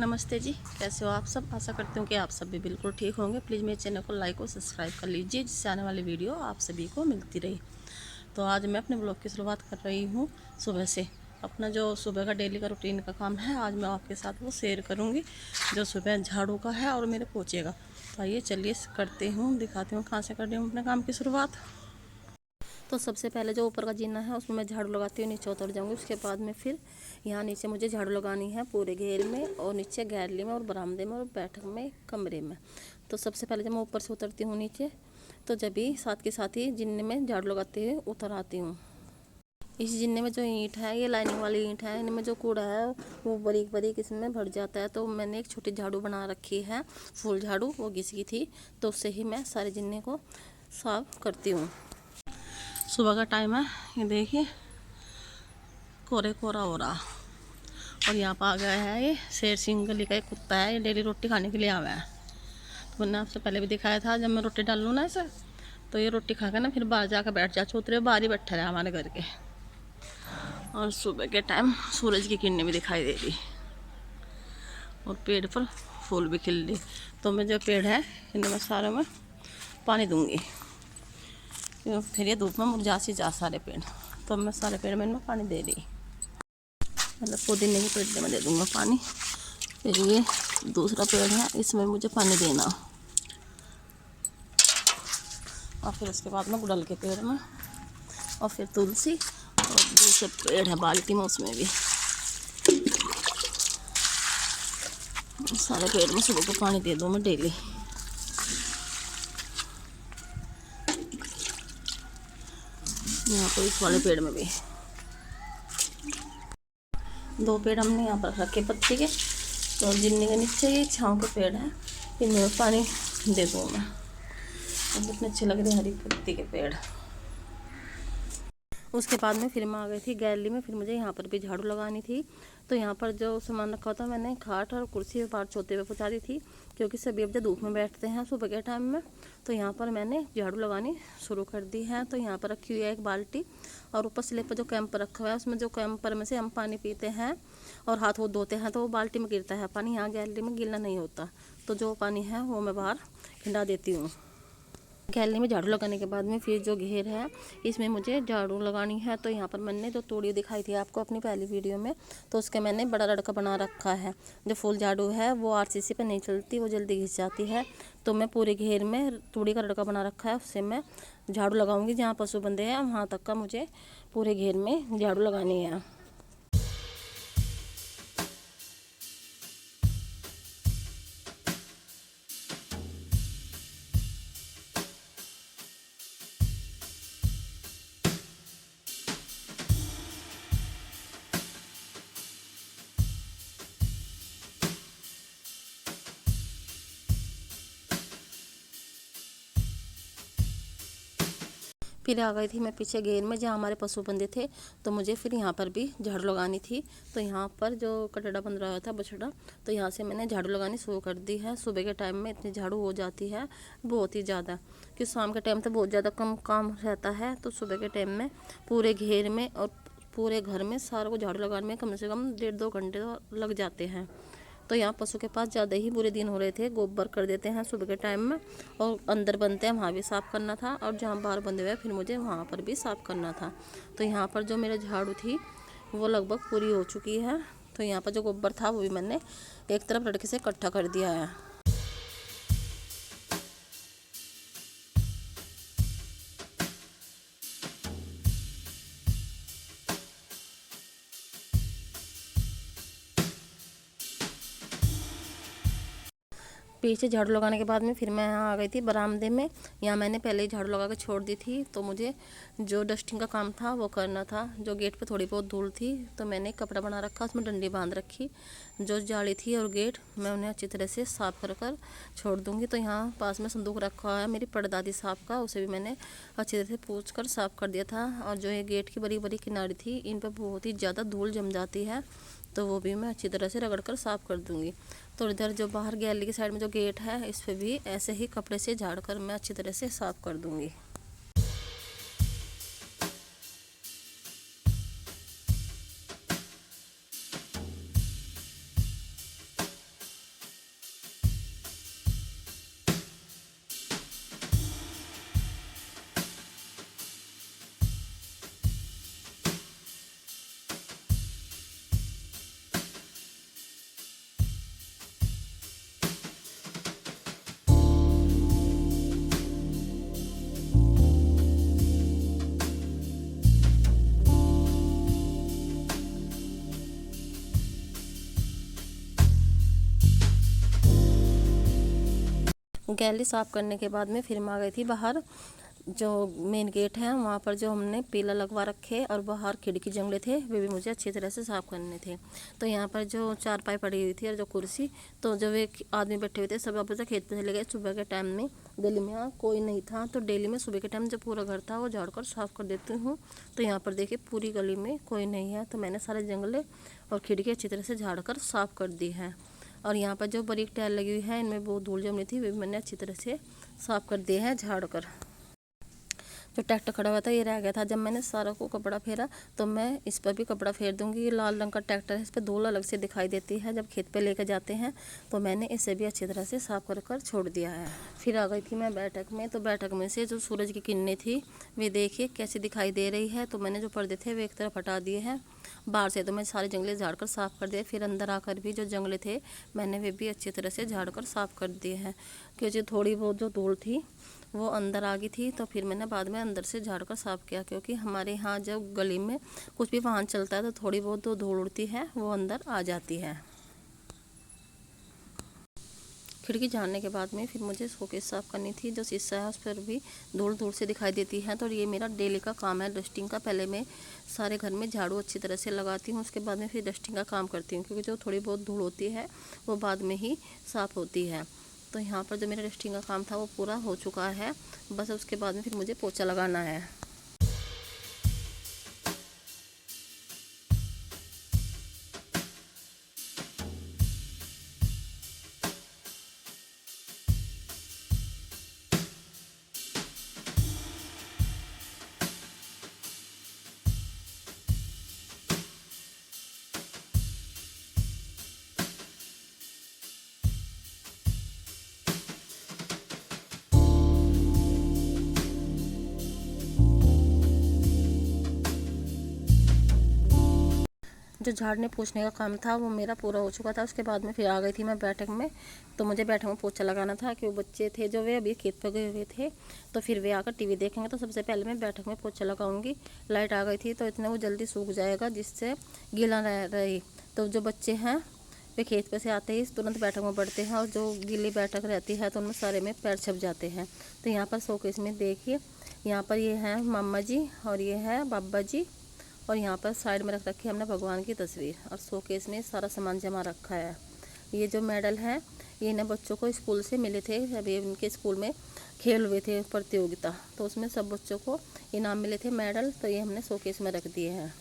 नमस्ते जी, कैसे हो आप सब। आशा करती हूँ कि आप सब भी बिल्कुल ठीक होंगे। प्लीज़ मेरे चैनल को लाइक और सब्सक्राइब कर लीजिए, जिससे आने वाली वीडियो आप सभी को मिलती रही। तो आज मैं अपने ब्लॉग की शुरुआत कर रही हूँ सुबह से। अपना जो सुबह का डेली का रूटीन का काम है, आज मैं आपके साथ वो शेयर करूँगी, जो सुबह झाड़ू का है और मेरे पोछे का। तो आइए चलिए करती हूँ, दिखाती हूँ कहाँ से कर रही हूँ अपने काम की शुरुआत। तो सबसे पहले जो ऊपर का जीना है उसमें मैं झाड़ू लगाती हूँ, नीचे उतर जाऊँगी। उसके बाद में फिर यहाँ नीचे मुझे झाड़ू लगानी है पूरे घेर में, और नीचे गैलरी में और बरामदे में और बैठक में, कमरे में। तो सबसे पहले जब मैं ऊपर से उतरती हूँ नीचे, तो जब भी साथ के साथ ही जिन्ने में झाड़ू लगाते हुए उतर आती हूँ। इस जिन्ने में जो ईंट है, ये लाइनिंग वाली ईंट है, इनमें जो कूड़ा है वो बारीक बारीक इसमें भर जाता है। तो मैंने एक छोटी झाड़ू बना रखी है, फुल झाड़ू, वो घिस गई थी, तो उससे ही मैं सारे जिन्ने को साफ करती हूँ। सुबह का टाइम है, ये देखिए कोरे कोरा हो रहा। और यहाँ पर आ गया है ये शेर सिंह गली का एक कुत्ता है, ये डेली रोटी खाने के लिए आया है। तो मैंने आपसे पहले भी दिखाया था, जब मैं रोटी डाल लूँ ना इसे, तो ये रोटी खा कर ना फिर बाहर जाकर बैठ जा, चौतरे बाहर ही बैठे रहे हमारे घर के। और सुबह के टाइम सूरज की किरणें भी दिखाई दे रही, और पेड़ पर फूल भी खिल रही। तो मैं जो पेड़ है इनमें मैं सारे में पानी दूंगी, फिर ये धूप में मुरझा सी जा सारे पेड़। तो मैं सारे पेड़ में इनमें पानी दे रही, मतलब पुदीने की पेड़ में दे दूंगा पानी। फिर ये दूसरा पेड़ है, इसमें मुझे पानी देना। और फिर उसके बाद में गुड़हल के पेड़ में, और फिर तुलसी, और दूसरे पेड़ है बाल्टी में, उसमें भी। सारे पेड़ में सुबह को पानी दे दूँ मैं डेली। यहाँ पर इस वाले पेड़ में भी 2 पेड़ हमने यहाँ पर रखे पत्ती के। तो जिन्ने के नीचे ये छाँव के पेड़ है, इनमें पानी दे दूँ मैं। कितने अच्छे लग रहे हैं हरी पत्ती के पेड़। उसके बाद में फिर मैं आ गई थी गैलरी में। फिर मुझे यहाँ पर भी झाड़ू लगानी थी। तो यहाँ पर जो सामान रखा था, मैंने खाट और कुर्सी बाहर चौथे पे पहुँचा दी थी, क्योंकि सभी अब जब धूप में बैठते हैं सुबह के टाइम में। तो यहाँ पर मैंने झाड़ू लगानी शुरू कर दी है। तो यहाँ पर रखी हुई है एक बाल्टी, और ऊपर स्लेब पर जो कैंपर रखा हुआ है, उसमें जो कैंपर में से हम पानी पीते हैं और हाथ वो धोते हैं, तो वो बाल्टी में गिरता है पानी। यहाँ गैलरी में गिरना नहीं होता, तो जो पानी है वो मैं बाहर खिंडा देती हूँ। गैलरी में झाड़ू लगाने के बाद में फिर जो घेर है, इसमें मुझे झाड़ू लगानी है। तो यहाँ पर मैंने जो तोड़ी दिखाई थी आपको अपनी पहली वीडियो में, तो उसके मैंने बड़ा लड़का बना रखा है। जो फुल झाड़ू है वो आरसीसी पे नहीं चलती, वो जल्दी घिस जाती है। तो मैं पूरे घेर में तोड़ी का लड़का बना रखा है, उससे मैं झाड़ू लगाऊंगी। जहाँ पशु बंधे हैं वहाँ तक का मुझे पूरे घेर में झाड़ू लगानी है। फिर आ गई थी मैं पीछे घेर में, जहाँ हमारे पशु बंधे थे। तो मुझे फिर यहाँ पर भी झाड़ू लगानी थी। तो यहाँ पर जो कटड़ा बंध रहा था बछड़ा, तो यहाँ से मैंने झाड़ू लगानी शुरू कर दी है। सुबह के टाइम में इतनी झाड़ू हो जाती है बहुत ही ज़्यादा, कि शाम के टाइम तो बहुत ज़्यादा कम काम रहता है। तो सुबह के टाइम में पूरे घेर में और पूरे घर में सारा को झाड़ू लगाने में कम से कम 1.5-2 घंटे तो लग जाते हैं। तो यहाँ पशु के पास ज़्यादा ही बुरे दिन हो रहे थे। गोबर कर देते हैं सुबह के टाइम में, और अंदर बनते हैं वहाँ भी साफ़ करना था, और जहाँ बाहर बंधे हुए फिर मुझे वहाँ पर भी साफ़ करना था। तो यहाँ पर जो मेरे झाड़ू थी वो लगभग पूरी हो चुकी है। तो यहाँ पर जो गोबर था वो भी मैंने एक तरफ लड़के से इकट्ठा कर दिया है। पीछे झाड़ू लगाने के बाद में फिर मैं यहाँ आ गई थी बरामदे में। यहाँ मैंने पहले ही झाड़ू लगा के छोड़ दी थी। तो मुझे जो डस्टिंग का काम था वो करना था। जो गेट पे थोड़ी बहुत धूल थी, तो मैंने कपड़ा बना रखा, उसमें डंडी बांध रखी। जो जाली थी और गेट, मैं उन्हें अच्छी तरह से साफ़ कर कर छोड़ दूँगी। तो यहाँ पास में संदूक रखा हुआ है मेरी परदादी साहब का, उसे भी मैंने अच्छी तरह से पूछ कर साफ़ कर दिया था। और जो ये गेट की बड़ी बड़ी किनारी थी, इन पर बहुत ही ज़्यादा धूल जम जाती है, तो वो भी मैं अच्छी तरह से रगड़ कर साफ़ कर दूँगी। तो इधर जो बाहर गैलरी की साइड में जो गेट है, इस पर भी ऐसे ही कपड़े से झाड़ कर मैं अच्छी तरह से साफ़ कर दूँगी। गैलरी साफ़ करने के बाद में फिर मैं आ गई थी बाहर। जो मेन गेट है वहाँ पर जो हमने पीला लगवा रखे और बाहर खिड़की जंगले थे वे भी मुझे अच्छी तरह से साफ़ करने थे। तो यहाँ पर जो चारपाई पड़ी हुई थी और जो कुर्सी, तो जो वे आदमी बैठे हुए थे सब वापस से खेत पे चले गए सुबह के टाइम में। दिल्ली में यहाँ कोई नहीं था, तो डेली में सुबह के टाइम जो पूरा घर था वो झाड़ कर साफ़ कर देती हूँ। तो यहाँ पर देखिए पूरी गली में कोई नहीं है, तो मैंने सारे जंगले और खिड़की अच्छी तरह से झाड़ कर साफ़ कर दी है। और यहाँ पर जो बारीक टाइल लगी हुई है इनमें बहुत धूल जमी थी, वे भी मैंने अच्छी तरह से साफ़ कर दिए हैं झाड़ कर। जो ट्रैक्टर खड़ा हुआ था ये रह गया था, जब मैंने सारा को कपड़ा फेरा तो मैं इस पर भी कपड़ा फेर दूंगी। ये लाल रंग का ट्रैक्टर है, इस पर धूल अलग से दिखाई देती है जब खेत पे लेकर जाते हैं, तो मैंने इसे भी अच्छी तरह से साफ कर छोड़ दिया है। फिर आ गई थी मैं बैठक में, तो बैठक में से जो सूरज की किरणें थी वे देखिए कैसी दिखाई दे रही है। तो मैंने जो पर्दे थे वे एक तरफ हटा दिए हैं बाहर से, तो मैं सारे जंगले झाड़ कर साफ़ कर दिए। फिर अंदर आकर भी जो जंगले थे मैंने वे भी अच्छी तरह से झाड़ कर साफ़ कर दिए हैं, क्योंकि थोड़ी बहुत जो धूल थी वो अंदर आ गई थी। तो फिर मैंने बाद में अंदर से झाड़ कर साफ़ किया, क्योंकि हमारे यहाँ जब गली में कुछ भी वाहन चलता है तो थोड़ी बहुत जो धूल उड़ती है वो अंदर आ जाती है। खिड़की झाड़ने के बाद में फिर मुझे शोकेस साफ़ करनी थी, जो शीशा है उस पर भी धूल धूल से दिखाई देती है। तो ये मेरा डेली का काम है डस्टिंग का। पहले मैं सारे घर में झाड़ू अच्छी तरह से लगाती हूँ, उसके बाद में फिर डस्टिंग का काम करती हूँ, क्योंकि जो थोड़ी बहुत धूल होती है वो बाद में ही साफ़ होती है। तो यहाँ पर जो मेरा डस्टिंग का काम था वो पूरा हो चुका है, बस उसके बाद में फिर मुझे पोछा लगाना है। जो झाड़ने पोंछने का काम था वो मेरा पूरा हो चुका था। उसके बाद में फिर आ गई थी मैं बैठक में, तो मुझे बैठक में पोछा लगाना था, कि वो बच्चे थे जो वे अभी खेत पर गए हुए थे, तो फिर वे आकर टीवी देखेंगे। तो सबसे पहले मैं बैठक में पोछा लगाऊंगी। लाइट आ गई थी तो इतना वो जल्दी सूख जाएगा जिससे गीला रहे। तो जो बच्चे हैं वे खेत पर से आते ही तुरंत बैठक में बढ़ते हैं, और जो गीली बैठक रहती है तो उनमें सारे में पैर छप जाते हैं। तो यहाँ पर शोकेस में देखिए, यहाँ पर ये हैं मामा जी और ये है बाबा जी, और यहाँ पर साइड में रख रखी है हमने भगवान की तस्वीर, और शोकेस में सारा सामान जमा रखा है। ये जो मेडल है ये इन्हें बच्चों को स्कूल से मिले थे, अभी उनके स्कूल में खेल हुए थे प्रतियोगिता, तो उसमें सब बच्चों को इनाम मिले थे मेडल, तो ये हमने शोकेस में रख दिए हैं।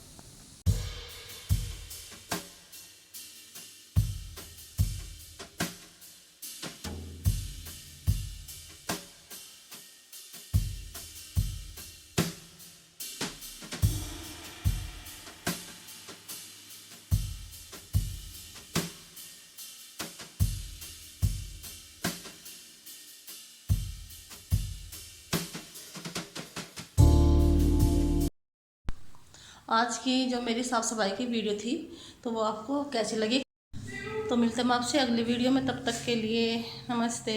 आज की जो मेरी साफ़ सफाई की वीडियो थी तो वो आपको कैसी लगी, तो मिलते हैं आपसे अगली वीडियो में। तब तक के लिए नमस्ते।